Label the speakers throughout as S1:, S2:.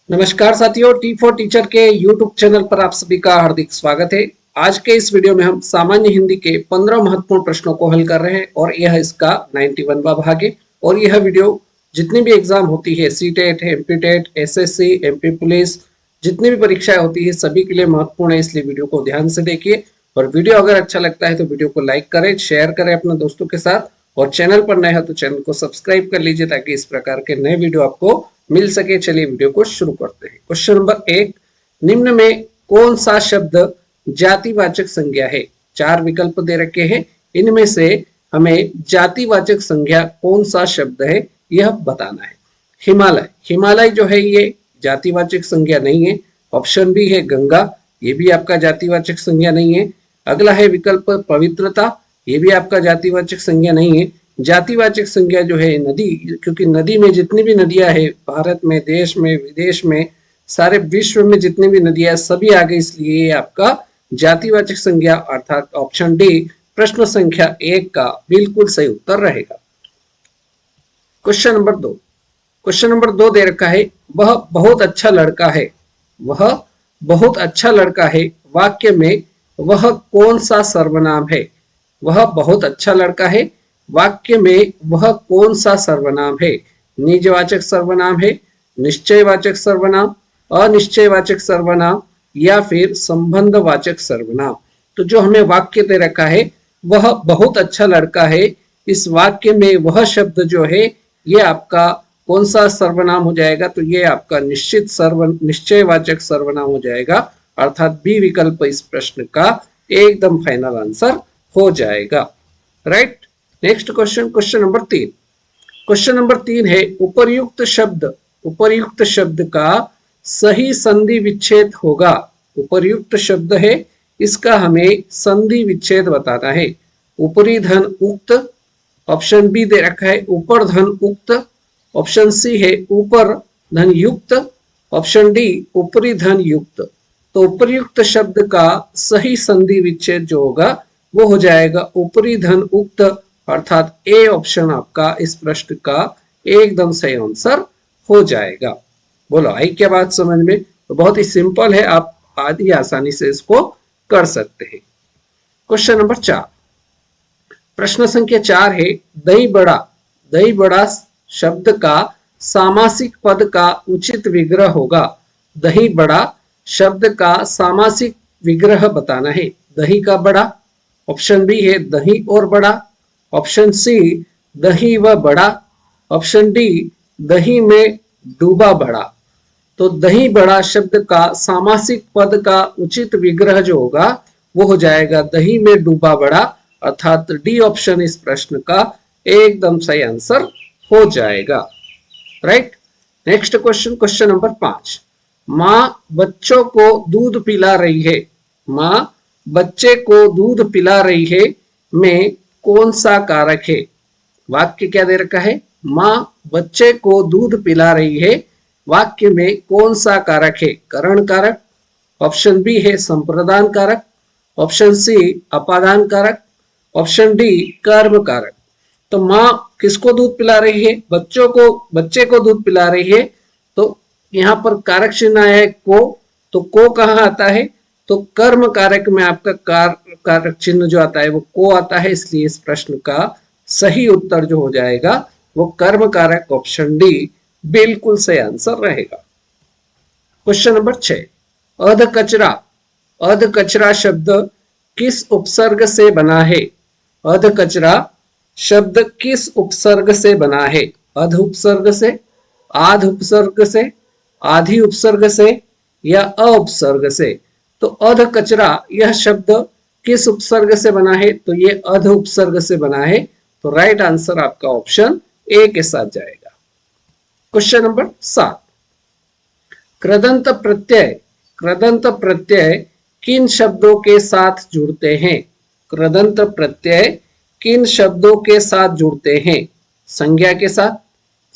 S1: नमस्कार साथियों, T for teacher के यूट्यूब चैनल पर आप सभी का हार्दिक स्वागत है। आज के इस वीडियो में हम सामान्य हिंदी के 15 महत्वपूर्ण प्रश्नों को हल कर रहे हैं और यह इसका 91वां भाग है। और यह वीडियो जितनी भी एग्जाम होती है, CTET, MPTET, SSC, MP police, जितनी भी परीक्षाएं होती है सभी के लिए महत्वपूर्ण है, इसलिए वीडियो को ध्यान से देखिए। और वीडियो अगर अच्छा लगता है तो वीडियो को लाइक करें, शेयर करें अपने दोस्तों के साथ, और चैनल पर नए हो तो चैनल को सब्सक्राइब कर लीजिए ताकि इस प्रकार के नए वीडियो आपको मिल सके। चलिए वीडियो को शुरू करते हैं। क्वेश्चन नंबर 1, निम्न में कौन सा शब्द जातिवाचक संज्ञा है? 4 विकल्प दे रखे हैं, इनमें से हमें जातिवाचक संज्ञा कौन सा शब्द है यह बताना है। हिमालय, हिमालय जो है ये जातिवाचक संज्ञा नहीं है। ऑप्शन बी है गंगा, ये भी आपका जातिवाचक संज्ञा नहीं है। अगला है विकल्प पवित्रता, ये भी आपका जातिवाचक संज्ञा नहीं है। जातिवाचक संज्ञा जो है नदी, क्योंकि नदी में जितनी भी नदियां है भारत में, देश में, विदेश में, सारे विश्व में जितनी भी नदियां सभी आ गई, इसलिए आपका जातिवाचक संज्ञा अर्थात ऑप्शन डी प्रश्न संख्या 1 का बिल्कुल सही उत्तर रहेगा। क्वेश्चन नंबर 2, क्वेश्चन नंबर 2 दे रखा है, वह बहुत अच्छा लड़का है। वह बहुत अच्छा लड़का है वाक्य में वह कौन सा सर्वनाम है? वह बहुत अच्छा लड़का है वाक्य में वह कौन सा सर्वनाम है? निजवाचक सर्वनाम है, निश्चयवाचक सर्वनाम, अनिश्चयवाचक सर्वनाम या फिर संबंधवाचक सर्वनाम? तो जो हमें वाक्य दे रखा है वह बहुत अच्छा लड़का है, इस वाक्य में वह शब्द जो है ये आपका कौन सा सर्वनाम हो जाएगा? तो ये आपका निश्चयवाचक सर्वनाम हो जाएगा, अर्थात बी विकल्प इस प्रश्न का एकदम फाइनल आंसर हो जाएगा। Right. Next question, question number 3। Question number 3 है, उपर्युक्त शब्द का सही संधि विच्छेद होगा। उपर्युक्त शब्द है, इसका हमें संधि विच्छेद बताना है। ऊपरी धन उक्त, ऑप्शन बी दे रखा है ऊपर धन उक्त, ऑप्शन सी है ऊपर धन युक्त, ऑप्शन डी ऊपरी धन युक्त। तो उपर्युक्त शब्द का सही संधि विच्छेद जो होगा वो हो जाएगा ऊपरी धन उक्त, अर्थात ए ऑप्शन आपका इस प्रश्न का एकदम सही आंसर हो जाएगा। बोलो आई क्या बात समझ में? तो बहुत ही सिंपल है, आप आदि आसानी से इसको कर सकते हैं। क्वेश्चन नंबर 4, प्रश्न संख्या 4 है, दही बड़ा। दही बड़ा शब्द का सामासिक पद का उचित विग्रह होगा। दही बड़ा शब्द का सामासिक विग्रह बताना है। दही का बड़ा, ऑप्शन बी है दही और बड़ा, ऑप्शन सी दही व बड़ा, ऑप्शन डी दही में डूबा बड़ा। तो दही बड़ा शब्द का सामासिक पद का उचित विग्रह जो होगा वो हो जाएगा दही में डूबा बड़ा, अर्थात डी ऑप्शन इस प्रश्न का एकदम सही आंसर हो जाएगा। Right. Next question, question number 5। माँ बच्चों को दूध पिला रही है। माँ बच्चे को दूध पिला रही है में कौन सा कारक है? वाक्य क्या दे रखा है? माँ बच्चे को दूध पिला रही है, वाक्य में कौन सा कारक है? करण कारक, ऑप्शन बी है संप्रदान कारक, ऑप्शन सी अपादान कारक, ऑप्शन डी कर्म कारक। तो माँ किसको दूध पिला रही है? बच्चे को दूध पिला रही है। तो यहाँ पर कारक चिन्ह आया है को, तो को कहाँ आता है? तो कर्म कारक में आपका कारक चिन्ह जो आता है वो को आता है, इसलिए इस प्रश्न का सही उत्तर जो हो जाएगा वो कर्म कारक ऑप्शन डी बिल्कुल सही आंसर रहेगा। क्वेश्चन नंबर 6, अध कचरा। अध कचरा शब्द किस उपसर्ग से बना है? अध कचरा शब्द किस उपसर्ग से बना है? अध उपसर्ग से, आध उपसर्ग से, आधी उपसर्ग से या अ उपसर्ग से? तो अध कचरा यह शब्द किस उपसर्ग से बना है? तो ये अध उपसर्ग से बना है, तो राइट आंसर आपका ऑप्शन ए के साथ जाएगा। क्वेश्चन नंबर 7, कृदंत प्रत्यय। कृदंत प्रत्यय किन शब्दों के साथ जुड़ते हैं? कृदंत प्रत्यय किन शब्दों के साथ जुड़ते हैं? संज्ञा के साथ,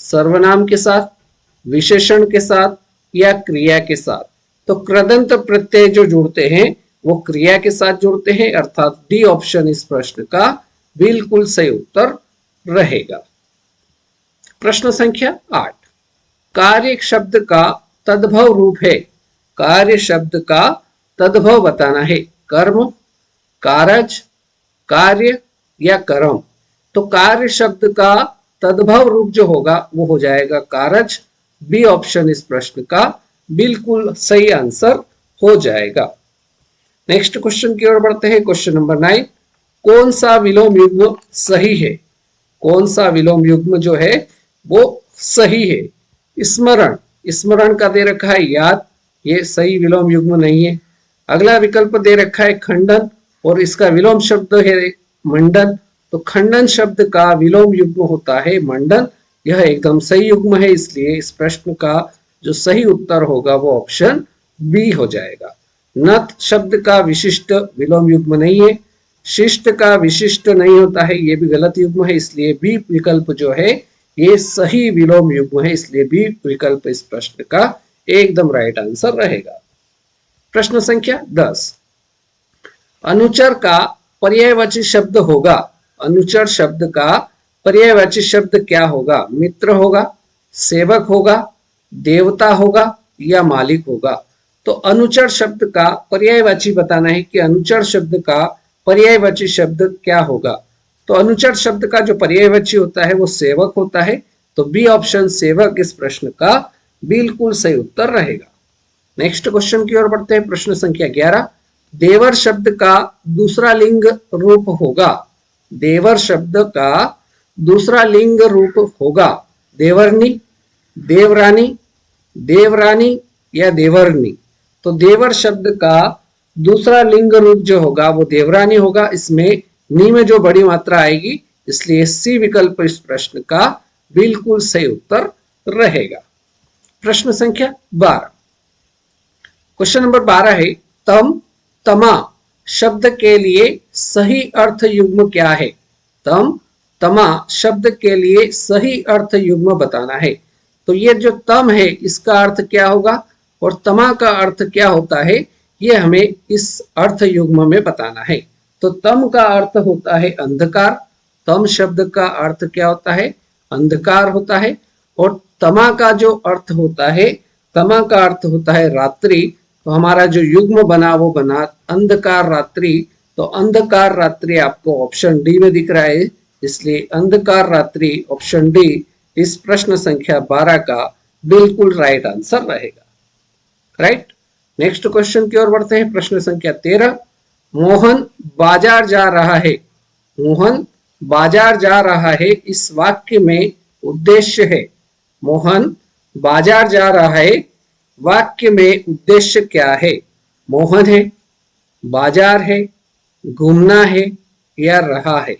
S1: सर्वनाम के साथ, विशेषण के साथ या क्रिया के साथ? तो कृदंत प्रत्यय जो जुड़ते हैं वो क्रिया के साथ जुड़ते हैं, अर्थात डी ऑप्शन इस प्रश्न का बिल्कुल सही उत्तर रहेगा। प्रश्न संख्या 8, कार्य शब्द का तद्भव रूप है। कार्य शब्द का तद्भव बताना है। कर्म, कारज, कार्य या कर्म। तो कार्य शब्द का तद्भव रूप जो होगा वो हो जाएगा कारज। बी ऑप्शन इस प्रश्न का बिल्कुल सही आंसर हो जाएगा। नेक्स्ट क्वेश्चन की ओर बढ़ते हैं। क्वेश्चन नंबर 9, कौन सा विलोम युग्म सही है? कौन सा विलोम युग्म जो है वो सही है? स्मरण, स्मरण का दे रखा है याद, ये सही विलोम युग्म नहीं है। अगला विकल्प दे रखा है खंडन और इसका विलोम शब्द है मंडन। तो खंडन शब्द का विलोम युग्म होता है मंडन। यह एकदम सही युग्म है, इसलिए इस प्रश्न का जो सही उत्तर होगा वो ऑप्शन बी हो जाएगा। नत शब्द का विशिष्ट विलोम युग्म नहीं है। शिष्ट का विशिष्ट नहीं होता है, ये भी गलत युग्म है, इसलिए बी विकल्प जो है ये सही विलोम युग्म है, इसलिए बी विकल्प इस प्रश्न का एकदम राइट आंसर रहेगा। प्रश्न संख्या 10, अनुचर का पर्यायवाची शब्द होगा। अनुचर शब्द का पर्यायवाची शब्द क्या होगा? मित्र होगा, सेवक होगा, देवता होगा या मालिक होगा। तो अनुचर शब्द का पर्यायवाची बताना है कि अनुचर शब्द का पर्यायवाची शब्द क्या होगा। तो अनुचर शब्द का जो पर्यायवाची होता है वो सेवक होता है। तो बी ऑप्शन सेवक इस प्रश्न का बिल्कुल सही उत्तर रहेगा। नेक्स्ट क्वेश्चन की ओर बढ़ते हैं। प्रश्न संख्या 11, देवर शब्द का दूसरा लिंग रूप होगा। देवर शब्द का दूसरा लिंग रूप होगा देवर्नी, देवरानी, देवरानी या देवर्नी। तो देवर शब्द का दूसरा लिंग रूप जो होगा वो देवरानी होगा। इसमें नी में जो बड़ी मात्रा आएगी, इसलिए सी विकल्प इस प्रश्न का बिल्कुल सही उत्तर रहेगा। प्रश्न संख्या 12, क्वेश्चन नंबर 12 है, तम तमा शब्द के लिए सही अर्थ युग्म क्या है? तम तमा शब्द के लिए सही अर्थ युग्म बताना है। तो ये जो तम है इसका अर्थ क्या होगा और तमा का अर्थ क्या होता है, ये हमें इस अर्थ युग्म में बताना है। तो तम का अर्थ होता है अंधकार। तम शब्द का अर्थ क्या होता है? अंधकार होता है। और तमा का जो अर्थ होता है, तमा का अर्थ होता है रात्रि। तो हमारा जो युग्म बना वो बना अंधकार रात्रि। तो अंधकार रात्रि आपको ऑप्शन डी में दिख रहा है, इसलिए अंधकार रात्रि ऑप्शन डी इस प्रश्न संख्या 12 का बिल्कुल राइट आंसर रहेगा। राइट। नेक्स्ट क्वेश्चन की ओर बढ़ते हैं। प्रश्न संख्या 13, मोहन बाजार जा रहा है। मोहन बाजार जा रहा है, इस वाक्य में उद्देश्य है। मोहन बाजार जा रहा है, वाक्य में उद्देश्य क्या है? मोहन है, बाजार है, घूमना है या रहा है।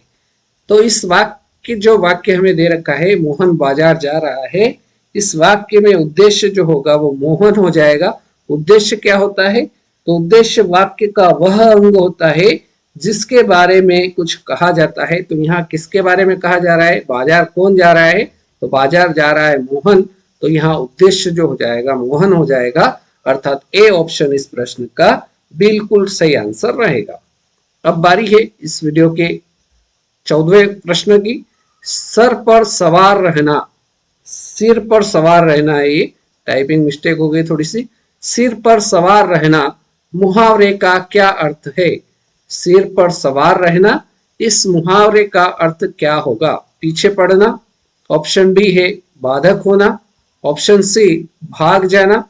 S1: तो इस वाक्य जो वाक्य हमें दे रखा है मोहन बाजार जा रहा है, इस वाक्य में उद्देश्य जो होगा वो मोहन हो जाएगा। उद्देश्य क्या होता है? तो उद्देश्य वाक्य का वह अंग होता है जिसके बारे में कुछ कहा जाता है। तो यहाँ किसके बारे में कहा जा रहा है? बाजार कौन जा रहा है? तो बाजार जा रहा है मोहन। तो यहाँ उद्देश्य जो हो जाएगा मोहन हो जाएगा, अर्थात ए ऑप्शन इस प्रश्न का बिल्कुल सही आंसर रहेगा। अब बारी है इस वीडियो के 14वें प्रश्न की। सर पर सवार रहना, सिर पर सवार रहना है, ये टाइपिंग मिस्टेक हो गई थोड़ी सी। सिर पर सवार रहना मुहावरे का क्या अर्थ है? सिर पर सवार रहना, इस मुहावरे का अर्थ क्या होगा? पीछे पड़ना, ऑप्शन बी है बाधक होना, ऑप्शन सी भाग जाना,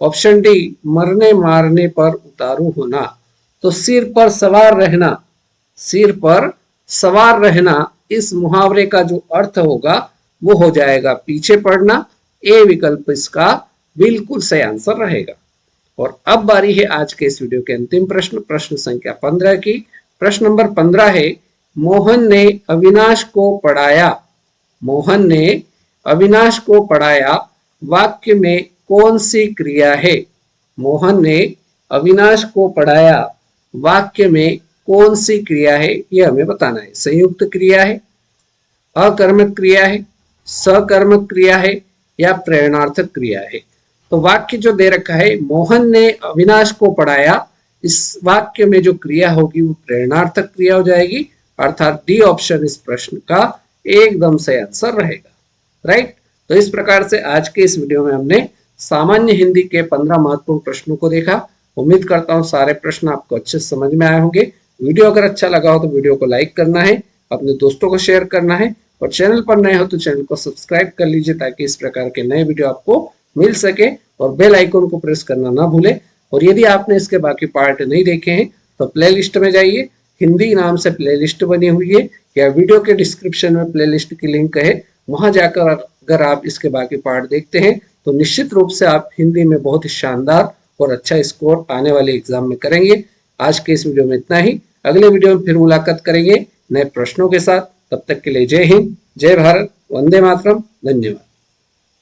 S1: ऑप्शन डी मरने मारने पर उतारू होना। तो सिर पर सवार रहना, सिर पर सवार रहना, इस मुहावरे का जो अर्थ होगा वो हो जाएगा पीछे पड़ना। ए विकल्प इसका बिल्कुल सही आंसर रहेगा। और अब बारी है आज के इस वीडियो के अंतिम प्रश्न, प्रश्न संख्या 15 की। प्रश्न नंबर 15 है, मोहन ने अविनाश को पढ़ाया। मोहन ने अविनाश को पढ़ाया, वाक्य में कौन सी क्रिया है? मोहन ने अविनाश को पढ़ाया, वाक्य में कौन सी क्रिया है ये हमें बताना है। संयुक्त क्रिया है, अकर्मक क्रिया है, सकर्मक क्रिया है या प्रेरणार्थक क्रिया है। तो वाक्य जो दे रखा है मोहन ने अविनाश को पढ़ाया, इस वाक्य में जो क्रिया होगी वो प्रेरणार्थक क्रिया हो जाएगी, अर्थात डी ऑप्शन इस प्रश्न का एकदम सही आंसर रहेगा। राइट। तो इस प्रकार से आज के इस वीडियो में हमने सामान्य हिंदी के 15 महत्वपूर्ण प्रश्नों को देखा। उम्मीद करता हूँ सारे प्रश्न आपको अच्छे से समझ में आए होंगे। वीडियो अगर अच्छा लगा हो तो वीडियो को लाइक करना है, अपने दोस्तों को शेयर करना है, और चैनल पर नए हो तो चैनल को सब्सक्राइब कर लीजिए ताकि इस प्रकार के नए वीडियो आपको मिल सके, और बेल आइकन को प्रेस करना ना भूले। और यदि आपने इसके बाकी पार्ट नहीं देखे हैं तो प्लेलिस्ट में जाइए, हिंदी नाम से प्लेलिस्ट बनी हुई है, या वीडियो के डिस्क्रिप्शन में प्लेलिस्ट की लिंक है, वहां जाकर अगर आप इसके बाकी पार्ट देखते हैं तो निश्चित रूप से आप हिंदी में बहुत ही शानदार और अच्छा स्कोर आने वाले एग्जाम में करेंगे। आज के इस वीडियो में इतना ही। अगले वीडियो में फिर मुलाकात करेंगे नए प्रश्नों के साथ। तब तक के लिए जय हिंद, जय भारत, वंदे मातरम, धन्यवाद।